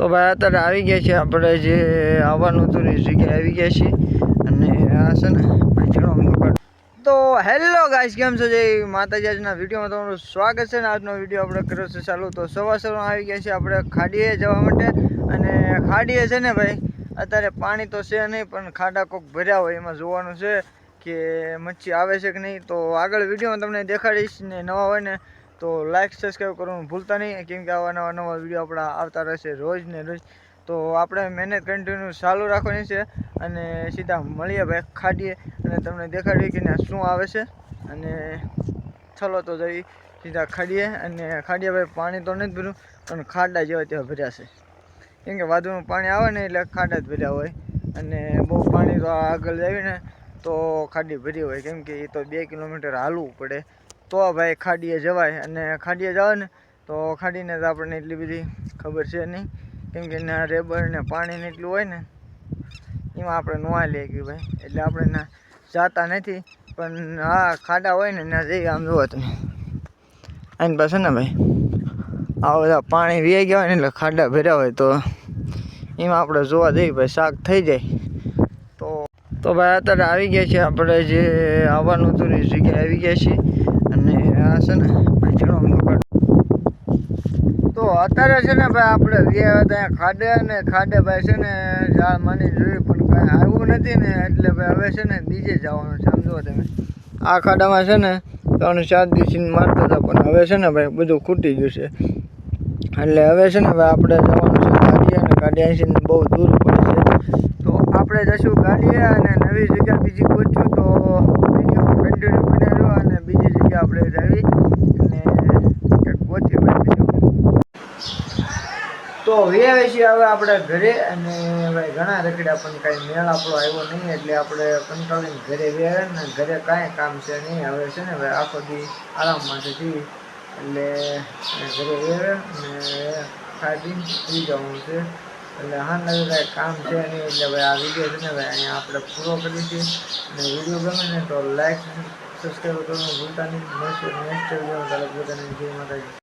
તો ભાઈ અત્યારે આવી ગયા છે આપણે જે આવવાનું હતું એ જગ્યાએ આવી ગયા છીએ અને આ છે ને ભાઈ તો હેલો ગાઈસ, કેમ છો? જય માતાજી. આજના વિડીયોમાં તમારું સ્વાગત છે ને આજનો વિડીયો આપણે કર્યો છે ચાલુ. તો સવારમાં આવી ગયા છે આપણે ખાડીએ જવા માટે અને ખાડીએ છે ને ભાઈ અત્યારે પાણી તો છે નહીં પણ ખાડા કોક ભર્યા હોય એમાં જોવાનું છે કે મચ્છી આવે છે કે નહીં. તો આગળ વિડીયોમાં તમને દેખાડીશ ને નવા હોય ને તો લાઈક સબસ્ક્રાઈબ કરવાનું ભૂલતા નહીં, કેમ કે આવા નવા વિડીયો આપણા આવતા રહેશે રોજ ને રોજ. તો આપણે મહેનત કન્ટિન્યુ ચાલુ રાખવાની છે અને સીધા મળીએ ભાઈ ખાડીએ અને તમને દેખાડીએ કે શું આવે છે. અને ચલો તો જઈ સીધા ખાડીએ. અને ખાડીએ ભાઈ પાણી તો નથી ભર્યું પણ ખાડા જેવા ત્યાં ભર્યા છે, કેમ કે વાદળનું પાણી આવે ને એટલે ખાડા જ ભર્યા હોય. અને બહુ પાણી તો આગળ જાવીને તો ખાડી ભરી હોય, કેમ કે એ તો 2 કિલોમીટર હાલવું પડે તો ભાઈ ખાડીએ જવાય. અને ખાડીએ જવાય ને તો ખાડીને તો આપણને એટલી બધી ખબર છે નહીં, કેમ કે એના રેબર ને પાણીને એટલું હોય ને એમાં આપણે નોવા લઈએ કે ભાઈ, એટલે આપણે ના જાતા નથી. પણ હા ખાડા હોય ને ના જઈએ. આમ જોવો તમે આની પાસે ને ભાઈ આ બધા પાણી વી ગયા હોય ને એટલે ખાડા ભર્યા હોય તો એમાં આપણે જોવા જઈએ ભાઈ શાક થઈ જાય. તો ભાઈ અત્યારે આવી ગયા છે આપણે જે આવવાનું હતું એ જગ્યાએ આવી ગયા છીએ અને આ છે ને ભાઈ તો અત્યારે છે ને ભાઈ આપણે ત્યાં ખાડે ને ખાડે ભાઈ છે ને ઝાડ માની જોયું પણ કાંઈ આવ્યું નથી ને એટલે ભાઈ હવે છે ને બીજે જવાનું છે. સમજો તમે આ ખાડામાં છે ને 3-4 દિવસથી મારતા હતા પણ હવે છે ને ભાઈ બધું ખૂટી ગયું છે. એટલે હવે છે ને ભાઈ આપણે જવાનું છે ગાડીએ અને ગાડી અહીંથી બહુ દૂર પડે છે. તો આપણે જઈશું ગાડીએ અને નવી જગ્યા બીજી પહોંચ્યું તો વિડીયો કન્ટિન્યુ બનાવ્યો અને બીજી જગ્યા આપણે જાવી અને કંઈક પહોંચીએ ભાઈ બીજું. તો હવે છીએ હવે આપણે ઘરે અને ભાઈ ઘણા રખડ્યા પણ કાંઈ મેળ આપણો આવ્યો નહીં એટલે આપણે કંટાળીને ઘરે ગયા ને ઘરે કાંઈ કામ છે નહીં. હવે છે ને ભાઈ આખો દી આરામમાંથી થઈ એટલે ઘરે ગયા અને ખાઈ પી જવાનું છે. એટલે હા નવું કાંઈ કામ છે નહીં એટલે ભાઈ આ વિડીયો છે ને ભાઈ અહીંયા આપણે પૂરો કરીએ છીએ. અને વિડીયો ગમે ને તો લાઈક સબસ્ક્રાઈબ કરવાનું ભૂલતા નહીં. નેક્સ્ટ વિડીયો બધાને જય માતાજી.